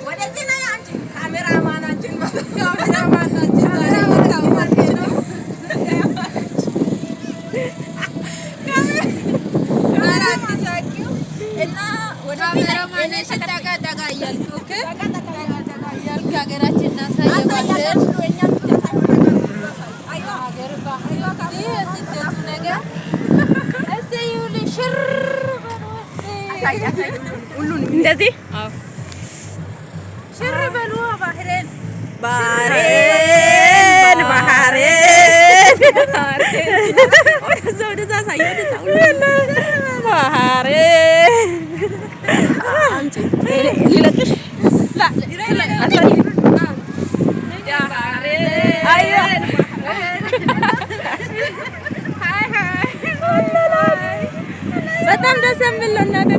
ወደዚህ ነው አንቺ ካሜራማናችን ካሜራማናችን ዛሬ ወጣው ማለት ነው። ካሜራማን ሳቂው እና ወደ ካሜራማናችን ጠጋ ጠጋ እያልኩ ሀገራችን እናሳያለን። ሀገር ባህል የስደቱ ነገር እስቲ ይኸውልሽ ሽር በሉ ሁሉንም እንደዚህ ሽር በሉ ባህሬን ባህሬን ባህሬን ወደዛ ሳይሆን ባህሬን አንቺ ይለቅሽ በጣም ደስ የሚል ነው እናቴ